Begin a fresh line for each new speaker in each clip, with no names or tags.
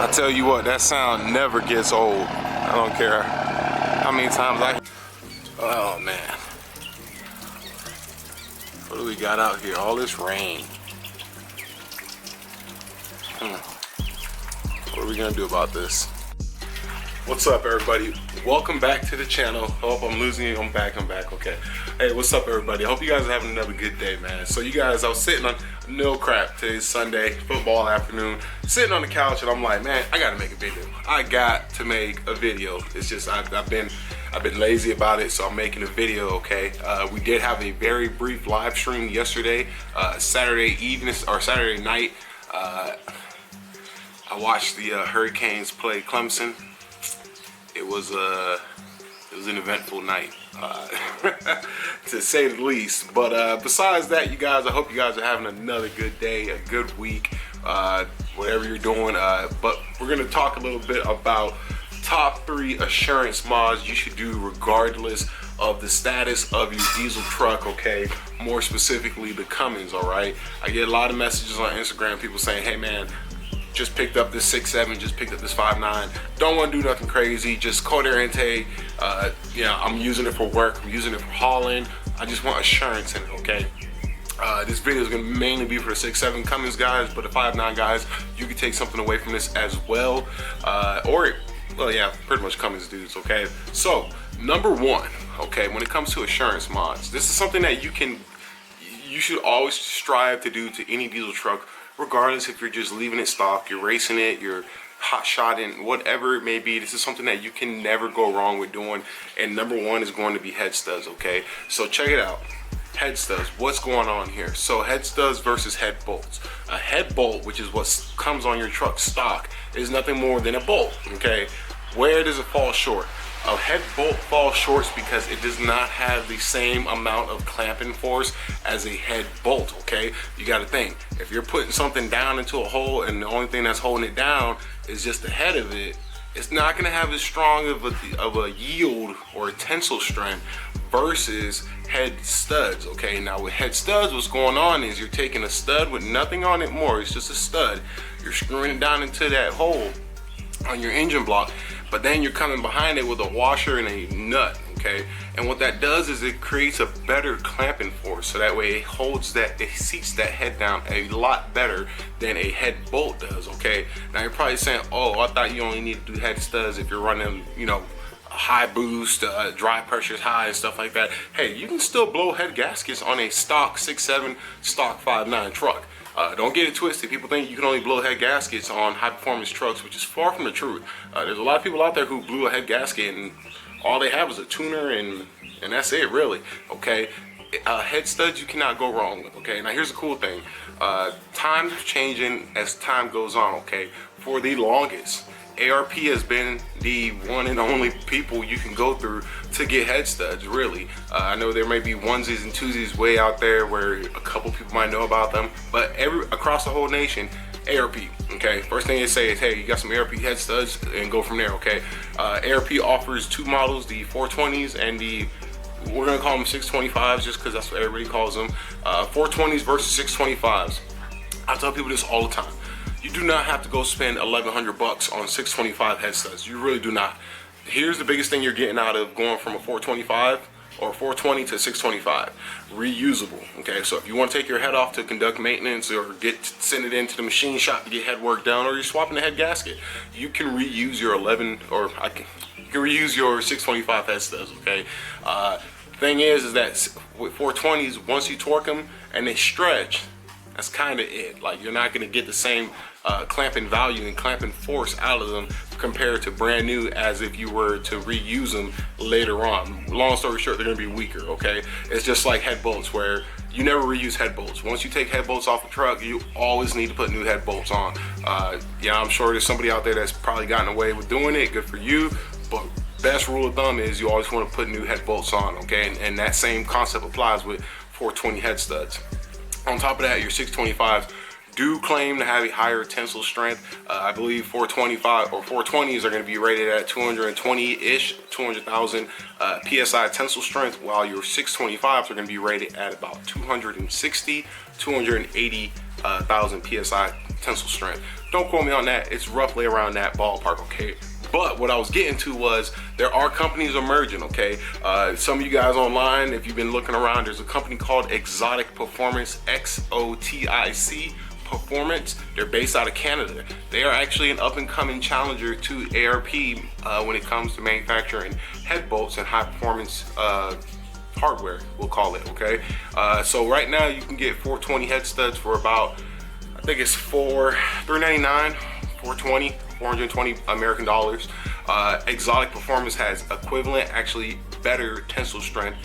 I tell you what, that sound never gets old. I don't care how many times oh man. What do we got out here? All this rain. What are we gonna do about this? What's up, everybody? Welcome back to the channel. Hope I'm losing you. I'm back, okay. Hey, what's up, everybody? I hope you guys are having another good day, man. So you guys, I was sitting on no crap. Today's Sunday, football afternoon, sitting on the couch, and I'm like, man, I gotta make a video. I got to make a video. It's just I've been lazy about it, so I'm making a video, okay? We did have a very brief live stream yesterday, Saturday evening or Saturday night. I watched the Hurricanes play Clemson. It was an eventful night, to say the least. But besides that, you guys, I hope you guys are having another good day, a good week, whatever you're doing. But we're gonna talk a little bit about top 3 assurance mods you should do regardless of the status of your diesel truck, okay? More specifically, the Cummins, all right? I get a lot of messages on Instagram, people saying, hey man, just picked up this 6.7, just picked up this 5.9, don't want to do nothing crazy, just cold air intake, you know, I'm using it for work, I'm using it for hauling, I just want assurance in it, okay? This video is going to mainly be for the 6.7 Cummins guys, but the 5.9 guys, you can take something away from this as well, well, yeah, pretty much Cummins dudes, okay? So, number 1, okay, when it comes to assurance mods, this is something that you should always strive to do to any diesel truck, regardless if you're just leaving it stock, you're racing it, you're hot shotting, whatever it may be. This is something that you can never go wrong with doing. And number 1 is going to be head studs, okay? So check it out. Head studs, what's going on here? So head studs versus head bolts. A head bolt, which is what comes on your truck stock, is nothing more than a bolt, okay? Where does it fall short? A head bolt falls short because it does not have the same amount of clamping force as a head bolt, okay? You gotta think, if you're putting something down into a hole and the only thing that's holding it down is just the head of it, it's not gonna have as strong of a yield or a tensile strength versus head studs, okay? Now with head studs, what's going on is you're taking a stud with nothing on it more, it's just a stud. You're screwing it down into that hole on your engine block, but then you're coming behind it with a washer and a nut, okay? And what that does is it creates a better clamping force, so that way it seats that head down a lot better than a head bolt does, okay? Now you're probably saying, oh, I thought you only need to do head studs if you're running, you know, high boost, drive pressure's high and stuff like that. Hey, you can still blow head gaskets on a stock 6.7, stock 5.9 truck. Don't get it twisted. People think you can only blow head gaskets on high performance trucks, which is far from the truth. There's a lot of people out there who blew a head gasket and all they have is a tuner and that's it, really, okay? Head studs you cannot go wrong with, okay? Now here's the cool thing. Time's changing as time goes on, okay? For the longest, ARP has been the one and only people you can go through to get head studs, really. I know there may be onesies and twosies way out there where a couple people might know about them, but across the whole nation, ARP, okay? First thing they say is, hey, you got some ARP head studs, and go from there, okay? ARP offers 2 models, the 420s and we're gonna call them 625s just because that's what everybody calls them. 420s versus 625s. I tell people this all the time. You do not have to go spend 1,100 bucks on 625 head studs. You really do not. Here's the biggest thing you're getting out of going from a 425 or 420 to 625. Reusable, okay? So if you want to take your head off to conduct maintenance or send it into the machine shop to get head work done, or you're swapping the head gasket, you can reuse your you can reuse your 625 head studs, okay? Thing is that with 420s, once you torque them and they stretch, that's kind of it. Like, you're not going to get the same clamping value and clamping force out of them compared to brand new as if you were to reuse them later on. Long story short, they're going to be weaker, okay? It's just like head bolts, where you never reuse head bolts. Once you take head bolts off the truck, you always need to put new head bolts on. Yeah, I'm sure there's somebody out there that's probably gotten away with doing it. Good for you. But best rule of thumb is you always want to put new head bolts on, okay? And that same concept applies with 420 head studs. On top of that, your 625s, do claim to have a higher tensile strength. I believe 425 or 420s are going to be rated at 220-ish, 200,000 PSI tensile strength, while your 625s are going to be rated at about 260, 280,000 PSI tensile strength. Don't quote me on that. It's roughly around that ballpark, okay? But what I was getting to was there are companies emerging, okay? Some of you guys online, if you've been looking around, there's a company called Exotic Performance, XOTIC Performance. They're based out of Canada. They are actually an up-and-coming challenger to ARP when it comes to manufacturing head bolts and high-performance hardware, we'll call it, okay? So right now you can get 420 head studs for about, I think it's $399, 420 American dollars. Exotic Performance has equivalent, actually better tensile strength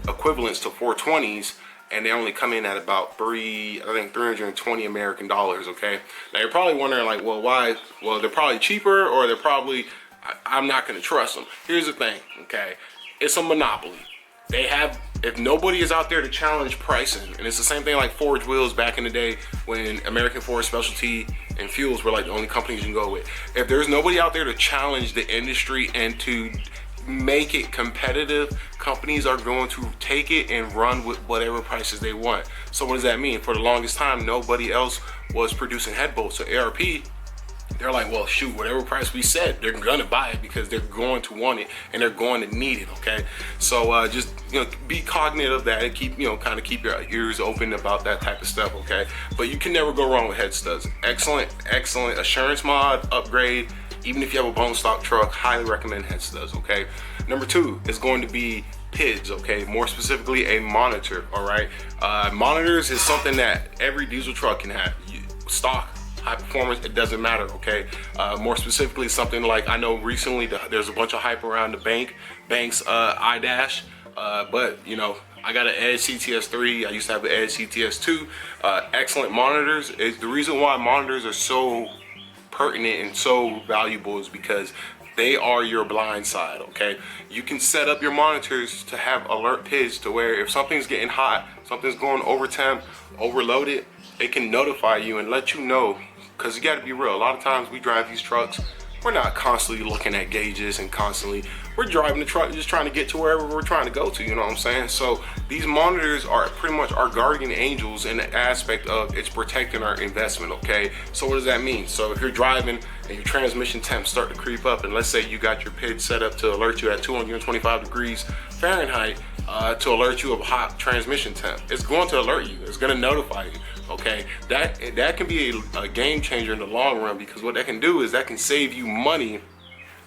equivalents to 420s, and they only come in at about 320 American dollars, okay? Now you're probably wondering like, well, why? Well, they're probably cheaper, or they're probably, I'm not gonna trust them. Here's the thing, okay? It's a monopoly. They have, if nobody is out there to challenge pricing, and it's the same thing like Forged Wheels back in the day when American Forged Specialty and Fuels were like the only companies you can go with. If there's nobody out there to challenge the industry and to make it competitive, companies are going to take it and run with whatever prices they want. So what does that mean? For the longest time, nobody else was producing head bolts. So ARP, they're like, well, shoot, whatever price we set, they're gonna buy it because they're going to want it and they're going to need it, okay? So just, be cognizant of that and keep, kind of keep your ears open about that type of stuff, okay? But you can never go wrong with head studs. Excellent assurance mod, upgrade. Even if you have a bone stock truck, highly recommend head studs, okay? Number 2 is going to be PIDs, okay? More specifically, a monitor, all right? Monitors is something that every diesel truck can have. Stock, high performance, it doesn't matter, okay? More specifically, something like, I know recently there's a bunch of hype around the Banks iDash, but I got an Edge CTS3. I used to have an Edge CTS2. Excellent monitors. The reason why monitors are so pertinent and so valuable is because they are your blind side, okay? You can set up your monitors to have alert PIDs to where if something's getting hot, something's going over temp, overloaded, it can notify you and let you know. Because you got to be real, a lot of times we drive these trucks, we're not constantly looking at gauges and we're driving the truck just trying to get to wherever we're trying to go to, you know what I'm saying? So these monitors are pretty much our guardian angels in the aspect of it's protecting our investment, okay? So what does that mean? So if you're driving and your transmission temps start to creep up, and let's say you got your PID set up to alert you at 225 degrees Fahrenheit to alert you of a hot transmission temp, it's going to alert you, it's going to notify you. Okay, that can be a game changer in the long run, because what that can do is that can save you money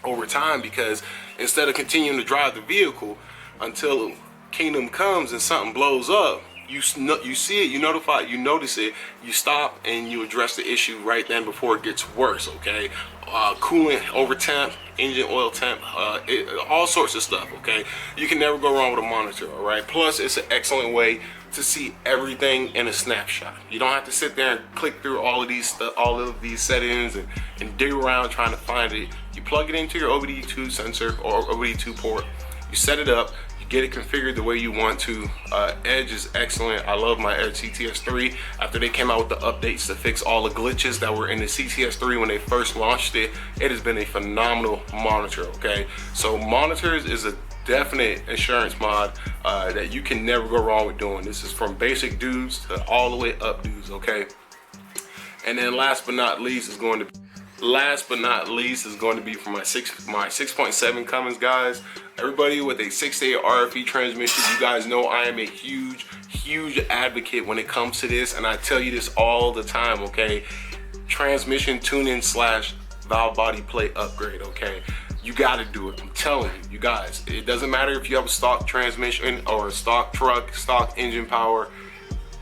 over time, because instead of continuing to drive the vehicle until Kingdom comes and something blows up, you see it, you notify it, you notice it, you stop and you address the issue right then before it gets worse, okay? Coolant over temp, engine oil temp, all sorts of stuff, okay? You can never go wrong with a monitor, all right? Plus, it's an excellent way to see everything in a snapshot. You don't have to sit there and click through all of these settings and dig around trying to find it. You plug it into your OBD2 sensor or OBD2 port, you set it up, you get it configured the way you want to. Edge is excellent. I love my Edge CTS3. After they came out with the updates to fix all the glitches that were in the CTS3 when they first launched it, it has been a phenomenal monitor, okay? So monitors is a definite insurance mod that you can never go wrong with doing. This is from basic dudes to all the way up dudes, okay? And then last but not least is going to be for my 6.7 Cummins, guys. Everybody with a 6-8 RFE transmission, you guys know I am a huge advocate when it comes to this, and I tell you this all the time, okay? Transmission tuning / valve body plate upgrade, okay? You gotta do it. I'm telling you guys, it doesn't matter if you have a stock transmission or a stock truck, stock engine power.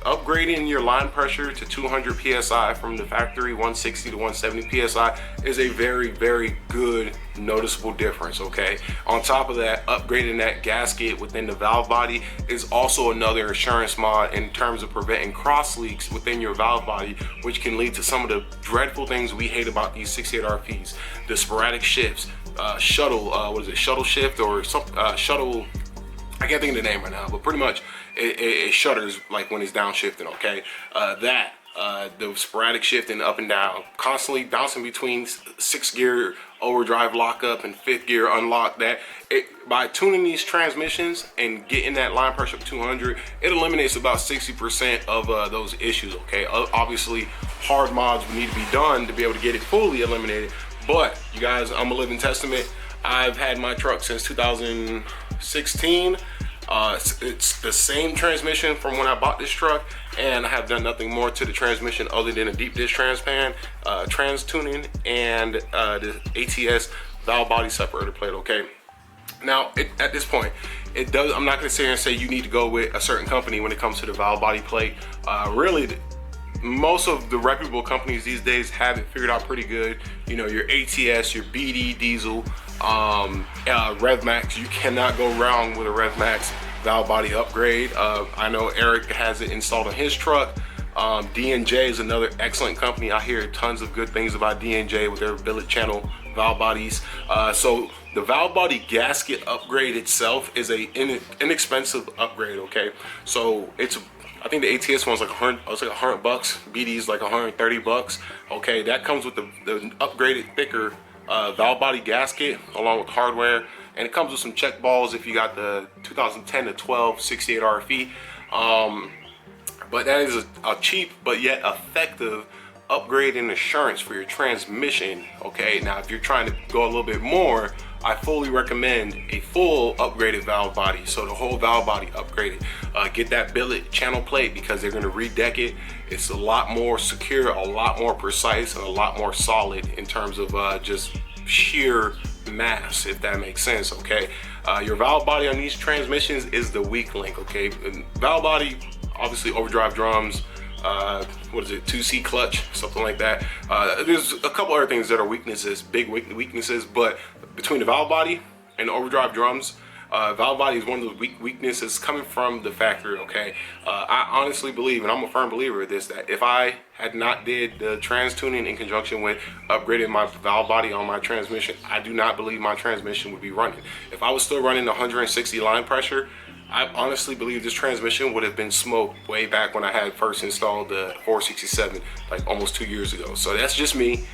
Upgrading your line pressure to 200 PSI from the factory, 160 to 170 PSI, is a very good noticeable difference, okay? On top of that, upgrading that gasket within the valve body is also another assurance mod in terms of preventing cross leaks within your valve body, which can lead to some of the dreadful things we hate about these 68 RPs. The sporadic shifts, shuttle shift or some shuttle, I can't think of the name right now, but pretty much it shutters like when it's downshifting, okay? That the sporadic shifting up and down, constantly bouncing between 6th gear overdrive lockup and 5th gear unlock. By tuning these transmissions and getting that line pressure up 200, it eliminates about 60% of those issues. Okay, obviously hard mods would need to be done to be able to get it fully eliminated, but you guys, I'm a living testament. I've had my truck since 2016. It's the same transmission from when I bought this truck, and I have done nothing more to the transmission other than a deep dish transpan, trans tuning, and the ATS valve body separator plate. Okay, now at this point, I'm not going to sit here and say you need to go with a certain company when it comes to the valve body plate. Really, most of the reputable companies these days have it figured out pretty good. You know, your ATS, your BD diesel, RevMax. You cannot go wrong with a RevMax valve body upgrade. I know Eric has it installed on his truck. D&J is another excellent company. I hear tons of good things about D&J with their billet channel valve bodies. So the valve body gasket upgrade itself is a inexpensive upgrade. Okay, so I think the ATS one's like $100 bucks. BD's like $130. Okay, that comes with the upgraded thicker valve body gasket along with hardware, and it comes with some check balls if you got the 2010 to 12 68 RFE. But that is a cheap but yet effective upgrade in assurance for your transmission. Okay, now if you're trying to go a little bit more, I fully recommend a full upgraded valve body. So the whole valve body upgraded. Get that billet channel plate because they're going to redeck it. It's a lot more secure, a lot more precise, and a lot more solid in terms of just sheer mass, if that makes sense. Okay, your valve body on these transmissions is the weak link. Okay, and valve body, obviously overdrive drums, what is it, 2C clutch, something like that. There's a couple other things that are weaknesses, big weaknesses, but between the valve body and the overdrive drums, valve body is one of the weaknesses coming from the factory. Okay, I honestly believe, and I'm a firm believer of this, that if I had not did the trans tuning in conjunction with upgrading my valve body on my transmission, I do not believe my transmission would be running. If I was still running 160 line pressure, I honestly believe this transmission would have been smoked way back when I had first installed the 467, like almost 2 years ago. So that's just me.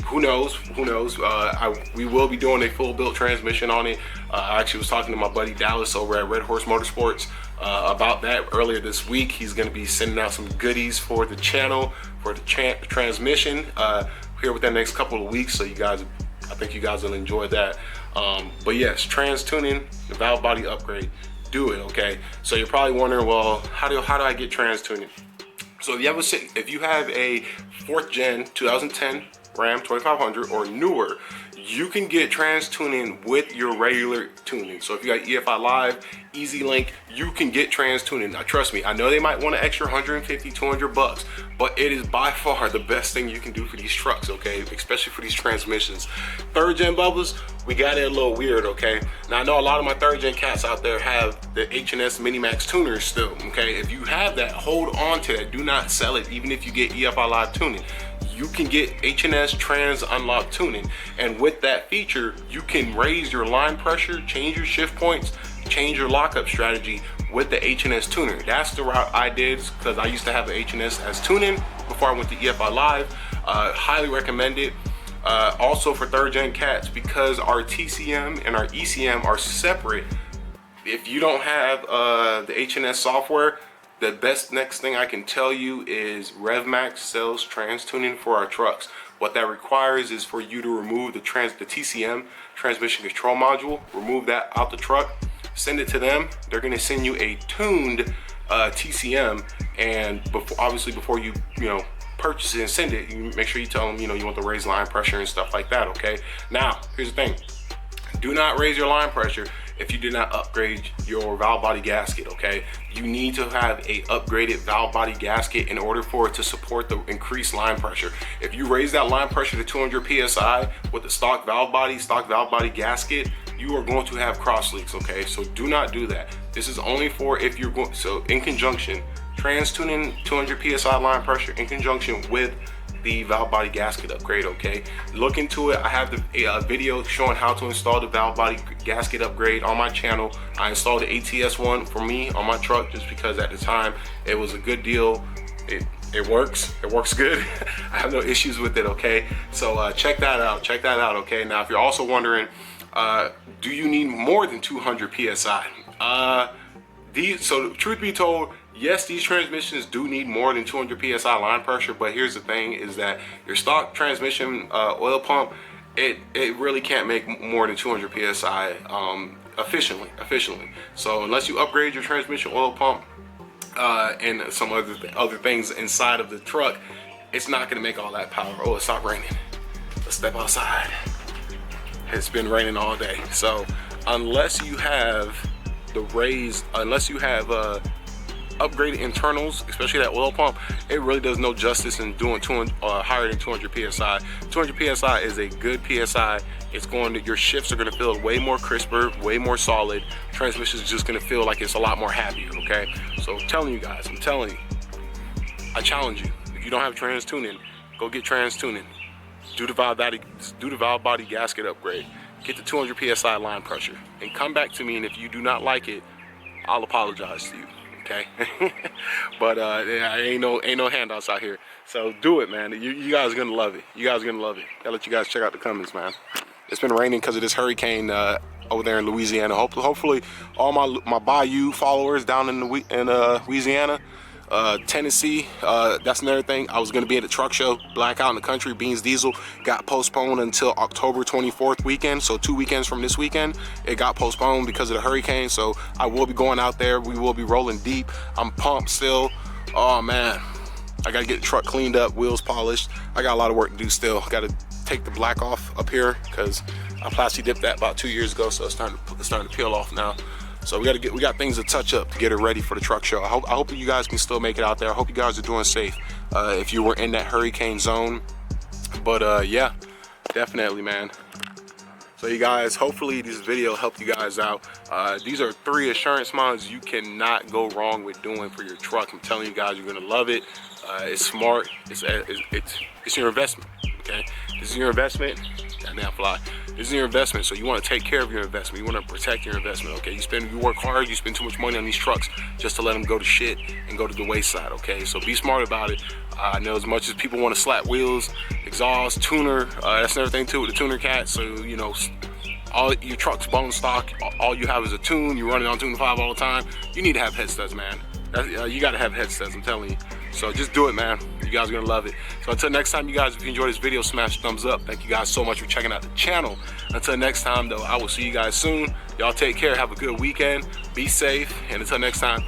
Who knows? Who knows? We will be doing a full built transmission on it. I actually was talking to my buddy Dallas over at Red Horse Motorsports about that earlier this week. He's going to be sending out some goodies for the channel for the transmission here within the next couple of weeks. So you guys, I think you guys will enjoy that. But yes, trans tuning, the valve body upgrade. Do it. Okay, so you're probably wondering, well, how do I get trans tuning? So if you have a 4th gen 2010 Ram 2500 or newer, you can get trans tuning with your regular tuning. So if you got EFI Live, Easy Link, you can get trans tuning. Now trust me, I know they might want an extra 150, 200 bucks, but it is by far the best thing you can do for these trucks. Okay, especially for these transmissions. 3rd gen bubbles, we got it a little weird. Okay, now I know a lot of my 3rd gen cats out there have the H&S Minimax tuners still. Okay, if you have that, hold on to that. Do not sell it, even if you get EFI Live tuning. You can get H&S Trans Unlock tuning, and with that feature, you can raise your line pressure, change your shift points, change your lockup strategy with the H&S tuner. That's the route I did because I used to have the H&S as tuning before I went to EFI Live. Highly recommend it. Also for 3rd gen cats, because our TCM and our ECM are separate. If you don't have the H&S software, the best next thing I can tell you is RevMax sells trans tuning for our trucks. What that requires is for you to remove the TCM, transmission control module, remove that out the truck, send it to them. They're gonna send you a tuned TCM, and before you purchase it and send it, you make sure you tell them you want the raised line pressure and stuff like that. Okay, now here's the thing: do not raise your line pressure if you did not upgrade your valve body gasket. Okay, you need to have a upgraded valve body gasket in order for it to support the increased line pressure. If you raise that line pressure to 200 psi with the stock valve body gasket, you are going to have cross leaks. Okay, so do not do that. This is only for if you're going, so in conjunction, trans tuning 200 psi line pressure in conjunction with the valve body gasket upgrade. Okay, look into it. I have the video showing how to install the valve body gasket upgrade on my channel. I installed the ATS one for me on my truck just because at the time it was a good deal. It works good. I have no issues with it, okay? So check that out, okay? Now, if you're also wondering, do you need more than 200 PSI? So truth be told, yes, these transmissions do need more than 200 PSI line pressure, but here's the thing is that your stock transmission oil pump, it really can't make more than 200 PSI efficiently. So unless you upgrade your transmission oil pump and some other things inside of the truck, it's not gonna make all that power. Oh, it stopped raining. Let's step outside. It's been raining all day. So unless you have upgraded internals, especially that oil pump, it really does no justice in doing higher than 200 PSI. 200 PSI is a good PSI. It's going to, your shifts are going to feel way more crisper, way more solid. Transmission is just going to feel like it's a lot more happier, okay? So I'm telling you, I challenge you. If you don't have trans tuning, go get trans tuning. Do the valve body gasket upgrade. Get the 200 PSI line pressure and come back to me, and if you do not like it, I'll apologize to you, okay? But ain't no handouts out here. So do it, man. You guys are gonna love it. I'll let you guys check out the Cummins, man. It's been raining because of this hurricane over there in Louisiana. Hopefully all my Bayou followers down in Louisiana, Tennessee, that's another thing. I was going to be at the truck show, Blackout in the Country, Beans Diesel, got postponed until October 24th weekend, so 2 weekends from this weekend. It got postponed because of the hurricane, so I will be going out there. We will be rolling deep. I'm pumped still. Oh man, I got to get the truck cleaned up, wheels polished. I got a lot of work to do still. Got to take the black off up here because I plastic dipped that about 2 years ago, so it's starting to peel off now. So we got things to touch up to get it ready for the truck show. I hope you guys can still make it out there. I hope you guys are doing safe if you were in that hurricane zone. But yeah, definitely, man. So you guys, hopefully this video helped you guys out. These are 3 assurance mods you cannot go wrong with doing for your truck. I'm telling you guys, you're gonna love it. It's smart. It's your investment. Okay, this is your investment. Goddamn fly. This is your investment, so you want to take care of your investment. You want to protect your investment. Okay, you work hard. You spend too much money on these trucks just to let them go to shit and go to the wayside. Okay, so be smart about it. I know as much as people want to slap wheels, exhaust, tuner, that's another thing too with the tuner cat. So you know, all your truck's bone stock. All you have is a tune. You're running on tune 5 all the time. You need to have head studs, man. You got to have head studs. I'm telling you. So just do it, man. You guys are gonna love it. So until next time, you guys, if you enjoyed this video, smash thumbs up. Thank you guys so much for checking out the channel. Until next time, though, I will see you guys soon. Y'all take care. Have a good weekend. Be safe. And until next time,